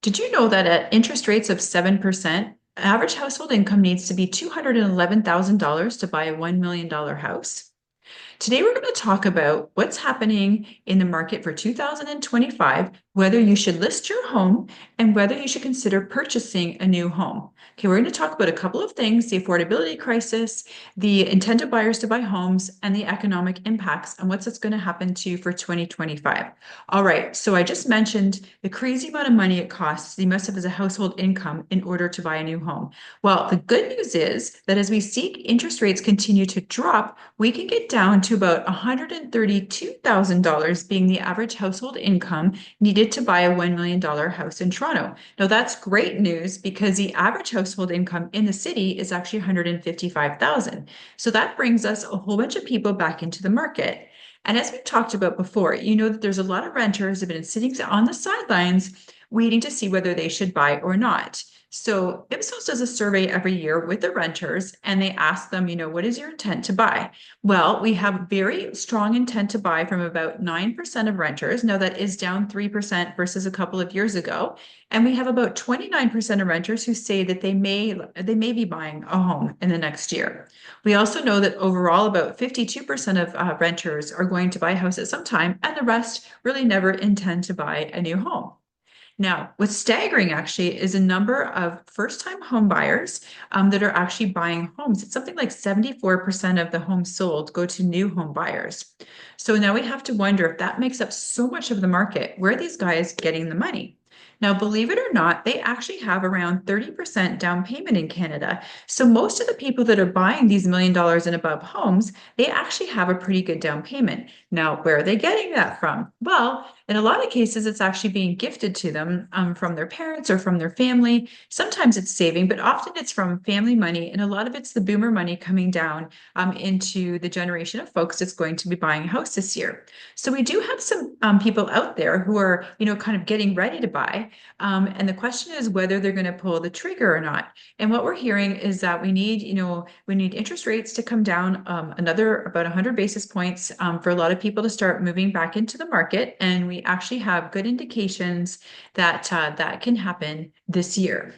Did you know that at interest rates of 7%, average household income needs to be $211,000 to buy a $1 million house? Today, we're going to talk about what's happening in the market for 2025, whether you should list your home, and whether you should consider purchasing a new home. Okay, we're going to talk about a couple of things: the affordability crisis, the intent of buyers to buy homes, and the economic impacts and what's going to happen to you for 2025. All right, so I just mentioned the crazy amount of money it costs you must have as a household income in order to buy a new home. Well, the good news is that as we see interest rates continue to drop, we can get down to about $132,000 being the average household income needed to buy a $1 million house in Toronto. Now, that's great news because the average household income in the city is actually 155,000. So that brings us a whole bunch of people back into the market. And as we've talked about before, you know that there's a lot of renters that have been sitting on the sidelines waiting to see whether they should buy or not. So Ipsos does a survey every year with the renters and they ask them, what is your intent to buy? Well, we have very strong intent to buy from about 9% of renters. Now that is down 3% versus a couple of years ago. And we have about 29% of renters who say that they may be buying a home in the next year. We also know that overall about 52% of renters are going to buy a house at some time, and the rest really never intend to buy a new home. Now, what's staggering actually is a number of first-time home buyers that are actually buying homes. It's something like 74% of the homes sold go to new home buyers. So now we have to wonder if that makes up so much of the market, where are these guys getting the money? Now, believe it or not, they actually have around 30% down payment in Canada. So most of the people that are buying these $1 million and above homes, they actually have a pretty good down payment. Now, where are they getting that from? Well, in a lot of cases, it's actually being gifted to them from their parents or from their family. Sometimes it's saving, but often it's from family money. And a lot of it's the boomer money coming down into the generation of folks that's going to be buying a house this year. So we do have some people out there who are, kind of getting ready to buy. And the question is whether they're going to pull the trigger or not. And what we're hearing is that we need interest rates to come down another about 100 basis points for a lot of people to start moving back into the market. And we actually have good indications that that can happen this year.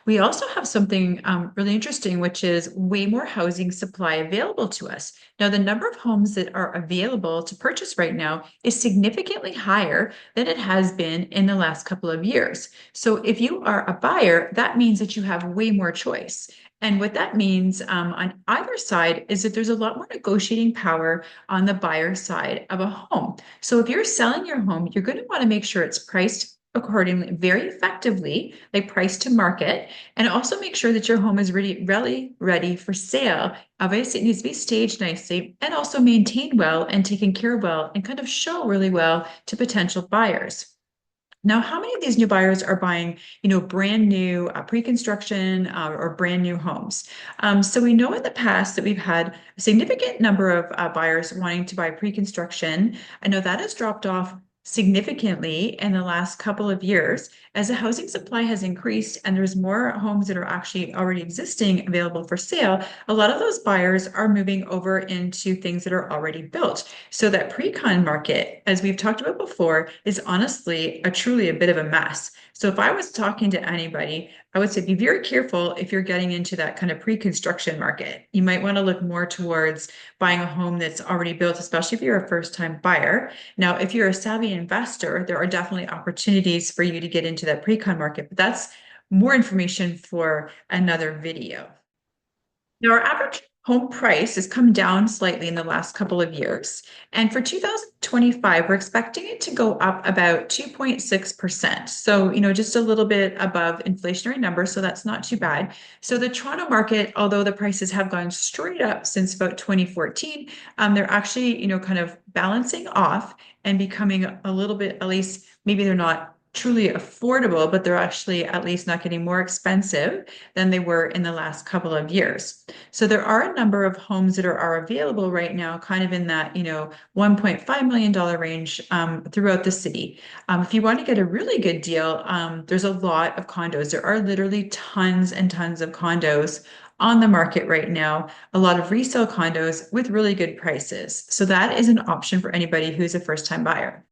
We also have something really interesting, which is way more housing supply available to us. Now, the number of homes that are available to purchase right now is significantly higher than it has been in the last couple of years. So, if you are a buyer, that means that you have way more choice. And what that means on either side is that there's a lot more negotiating power on the buyer side of a home. So if you're selling your home, you're going to want to make sure it's priced accordingly, very effectively, like price to market, and also make sure that your home is really ready for sale. Obviously, it needs to be staged nicely and also maintained well and taken care of well and kind of show really well to potential buyers. Now, how many of these new buyers are buying, brand new pre-construction or brand new homes? So we know in the past that we've had a significant number of buyers wanting to buy pre-construction. I know that has dropped off significantly in the last couple of years as the housing supply has increased and there's more homes that are actually already existing available for sale. A lot of those buyers are moving over into things that are already built. So that pre-con market, as we've talked about before, is honestly truly a bit of a mess. So if I was talking to anybody, I would say be very careful if you're getting into that kind of pre-construction market. You might want to look more towards buying a home that's already built, especially if you're a first-time buyer. Now, if you're a savvy investor, there are definitely opportunities for you to get into that pre-con market, but that's more information for another video. Now, our average home price has come down slightly in the last couple of years. And for 2025, we're expecting it to go up about 2.6%. So, just a little bit above inflationary numbers. So that's not too bad. So the Toronto market, although the prices have gone straight up since about 2014, they're actually, kind of balancing off and becoming a little bit, at least maybe they're not truly affordable, but they're actually at least not getting more expensive than they were in the last couple of years. So there are a number of homes that are available right now, kind of in that, $1.5 million range throughout the city. If you want to get a really good deal, there's a lot of condos. There are literally tons and tons of condos on the market right now, a lot of resale condos with really good prices. So that is an option for anybody who's a first-time buyer.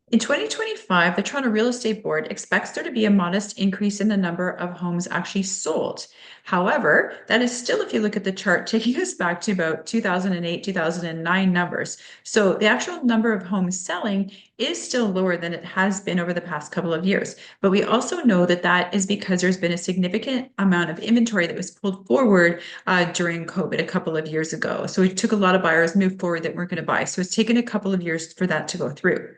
In 2025, the Toronto Real Estate Board expects there to be a modest increase in the number of homes actually sold. However, that is still, if you look at the chart, taking us back to about 2008, 2009 numbers. So the actual number of homes selling is still lower than it has been over the past couple of years. But we also know that that is because there's been a significant amount of inventory that was pulled forward during COVID a couple of years ago. So it took a lot of buyers move forward that weren't going to buy. So it's taken a couple of years for that to go through.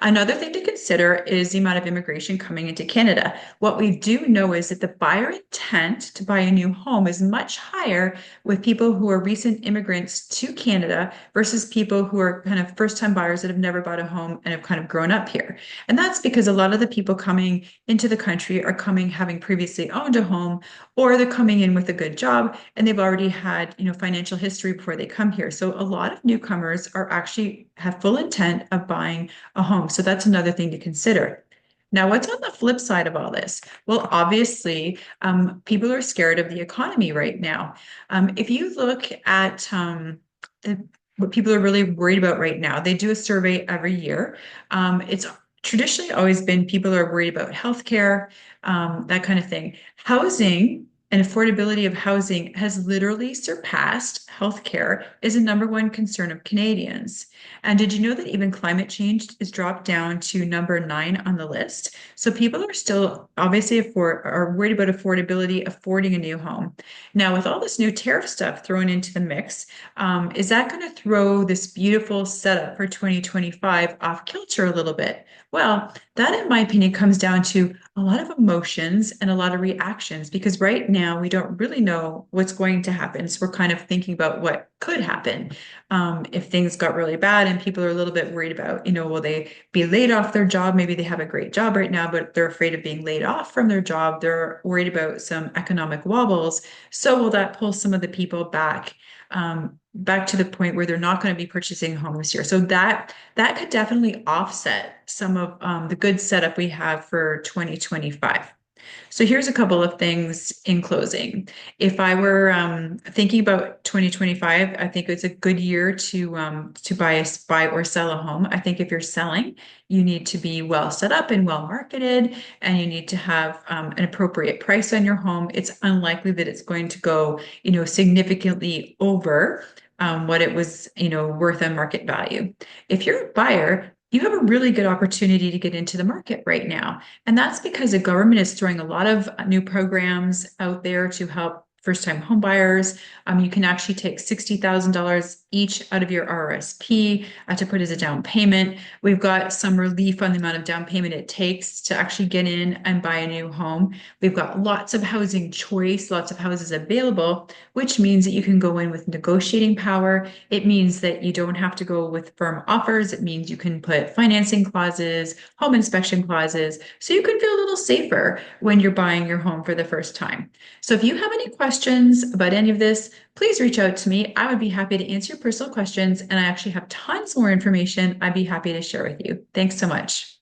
Another thing to consider is the amount of immigration coming into Canada. What we do know is that the buyer intent to buy a new home is much higher with people who are recent immigrants to Canada versus people who are kind of first-time buyers that have never bought a home and have kind of grown up here. And that's because a lot of the people coming into the country are coming having previously owned a home, or they're coming in with a good job and they've already had, financial history before they come here. So a lot of newcomers are actually have full intent of buying a home. So that's another thing to consider. Now, what's on the flip side of all this? Well, obviously, people are scared of the economy right now. If you look at what people are really worried about right now, they do a survey every year. It's traditionally always been people are worried about healthcare, that kind of thing. Housing and affordability of housing has literally surpassed healthcare as a number one concern of Canadians. And did you know that even climate change is dropped down to number 9 on the list? So people are still obviously are worried about affordability, affording a new home. Now, with all this new tariff stuff thrown into the mix, is that going to throw this beautiful setup for 2025 off kilter a little bit? Well, that, in my opinion, comes down to a lot of emotions and a lot of reactions because right now we don't really know what's going to happen. So we're kind of thinking about what could happen if things got really bad and people are a little bit worried about, will they be laid off their job? Maybe they have a great job right now, but they're afraid of being laid off from their job. They're worried about some economic wobbles. So will that pull some of the people back to the point where they're not going to be purchasing a home this year? So that could definitely offset some of the good setup we have for 2025. So here's a couple of things in closing. If I were thinking about 2025, I think it's a good year to buy or sell a home. I think if you're selling, you need to be well set up and well marketed, and you need to have an appropriate price on your home. It's unlikely that it's going to go, significantly over what it was, worth on market value. If you're a buyer, you have a really good opportunity to get into the market right now. And that's because the government is throwing a lot of new programs out there to help first-time home buyers. You can actually take $60,000 each out of your RRSP to put as a down payment. We've got some relief on the amount of down payment it takes to actually get in and buy a new home. We've got lots of housing choice, lots of houses available, which means that you can go in with negotiating power. It means that you don't have to go with firm offers. It means you can put financing clauses, home inspection clauses, so you can feel a little safer when you're buying your home for the first time. So if you have any questions about any of this, please reach out to me. I would be happy to answer your personal questions, and I actually have tons more information I'd be happy to share with you. Thanks so much.